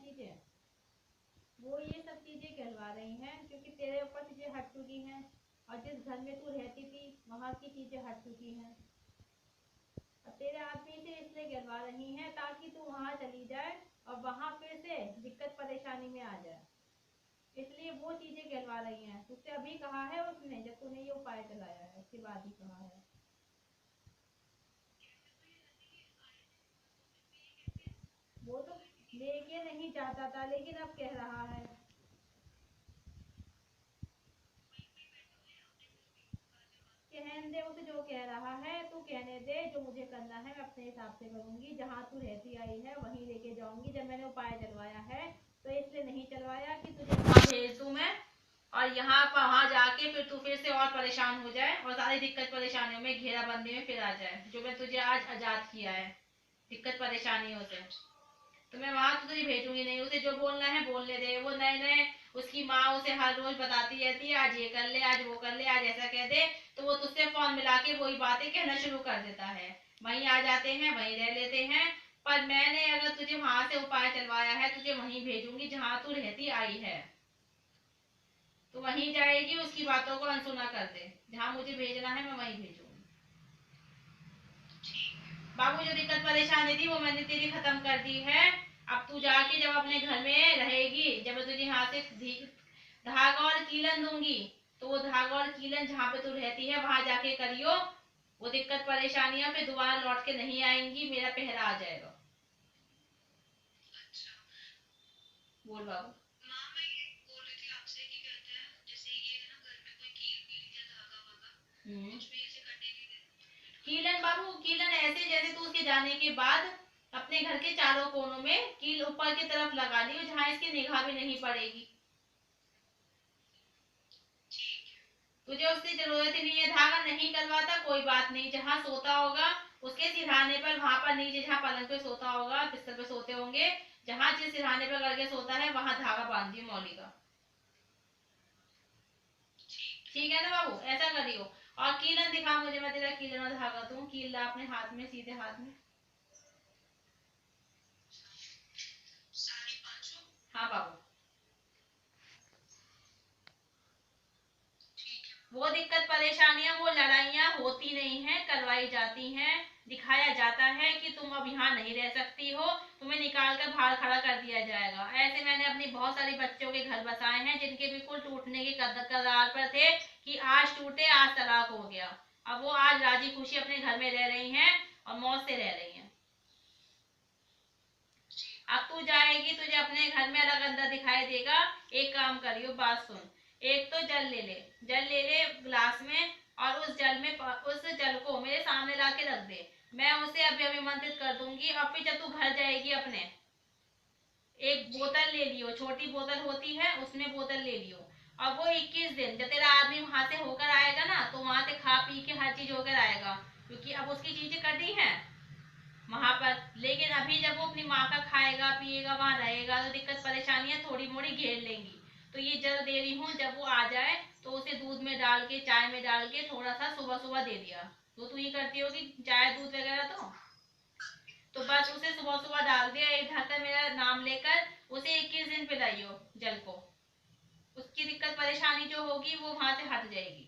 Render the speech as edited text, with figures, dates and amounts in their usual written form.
चीजें, वो ये सब चीजें कहलवा रही हैं क्योंकि तेरे ऊपर चीजें हट चुकी हैं और जिस घर में तू रहती थी वहां की चीजें हट चुकी हैं। अब तेरे आदमी से इसलिए कहलवा रही हैं ताकि तू वहां चली जाए और वहां फिर से दिक्कत परेशानी में आ जाए, इसलिए वो चीजें कहलवा रही हैं। तुझसे अभी कहा है उसने, जब तूने ये उपाय चलाया है उसके बाद ही कहा है। वो तो लेके नहीं जाता था लेकिन अब कह रहा है। कहने दे उसे, जो कह रहा है तू कहने दे, जो मुझे करना है मैं अपने हिसाब से करूंगी। जहाँ तू रहती आई है वहीं लेके जाऊंगी। जब मैंने उपाय चलवाया है तो इसलिए नहीं चलवाया कि तुझे वहां भेज दूं मैं और यहाँ वहां जाके फिर तू फिर से और परेशान हो जाए और सारी दिक्कत परेशानियों में घेराबंदी में फिर आ जाए, जो मैं तुझे आज आजाद किया है दिक्कत परेशानियों से। तो मैं वहां तो तुझे भेजूंगी नहीं। उसे जो बोलना है बोलने दे। वो नए नए उसकी माँ उसे हर रोज बताती रहती है, आज ये कर ले, आज वो कर ले, आज ऐसा कह दे, तो वो तुझसे फोन मिला के वही बातें कहना शुरू कर देता है। वहीं आ जाते हैं, वहीं रह लेते हैं। पर मैंने अगर तुझे वहां से उपाय चलवाया है, तुझे वहीं भेजूंगी जहां तू रहती आई है। तो वहीं जाएगी, उसकी बातों को अनसुना कर दे। जहां मुझे भेजना है मैं वहीं भेजूंगी। बाबू, जो दिक्कत परेशानी थी वो मैंने तेरी खत्म कर दी है। अब तू जाके जब अपने घर में रहेगी, जब मैं तुझे यहाँ से धागा और कीलन दूंगी, तो वो धागा और कीलन जहाँ पे तू रहती है वहां जाके करियो। वो दिक्कत परेशानियां फिर दोबारा लौट के नहीं आएंगी, मेरा पहरा आ जाएगा। बोल बाबू। कीलन बाबू, कीलन ऐसे जैसे तू उसके जाने के बाद अपने घर के चारों कोनों में कील ऊपर की तरफ लगा लियो, जहाँ इसकी निगाह भी नहीं पड़ेगी। तुझे उसकी जरूरत ही नहीं है। धागा नहीं करवाता कोई बात नहीं, जहाँ सोता होगा उसके सिरहाने पर, वहां पर नीचे जहाँ पलंग पे सोता होगा, बिस्तर पे सोते होंगे, जहाँ जिस सिरहाने पर करके सोता है वहां धागा बांध दियो मौली का। ठीक है ना बाबू, ऐसा करियो। और कीलन दिखा मुझे, मैं तेरा कीलन और धागा दूं। कील ला अपने हाथ में, सीधे हाथ में। हाँ बाबू। वो दिक्कत परेशानियां, वो लड़ाइयाँ होती नहीं है, करवाई जाती हैं। दिखाया जाता है कि तुम अब यहाँ नहीं रह सकती हो, तुम्हें निकाल कर बाहर खड़ा कर दिया जाएगा। ऐसे मैंने अपनी बहुत सारी बच्चों के घर बसाए हैं जिनके बिल्कुल टूटने के कगार पर थे कि आज टूटे, आज तलाक हो गया। अब वो आज राजी खुशी अपने घर में रह रही हैं और मौज से रह रही हैं। अब तू जाएगी, तुझे अपने घर में अलग अंदर दिखाई देगा। एक काम करियो, बात सुन। एक तो जल ले ले, जल ले ले गिलास में, और उस जल को मेरे सामने ला के रख दे। मैं उसे अभी अभिमंत्रित कर दूंगी। और फिर जब तू घर जाएगी अपने, एक बोतल ले लियो, छोटी बोतल होती है उसमें बोतल ले लियो। और वो 21 दिन जब तेरा आदमी वहां से होकर आएगा ना, तो वहां से खा पी के हर चीज होकर आएगा, क्योंकि अब उसकी चीजें कटी हैं वहां पर। लेकिन अभी जब वो अपनी माँ का खाएगा पिएगा वहां रहेगा, तो दिक्कत परेशानियां थोड़ी मोड़ी घेर लेंगी। तो ये जल दे रही हूँ, जब वो आ जाए तो उसे दूध में डाल के, चाय में डाल के थोड़ा सा सुबह सुबह दे दिया। तो तू ही करती होगी चाय दूध वगैरह, तो बस उसे सुबह सुबह डाल दिया, एक ढक्कन मेरा नाम लेकर उसे 21 दिन पिलाइयो जल को। उसकी दिक्कत परेशानी जो होगी वो वहां से हट जाएगी।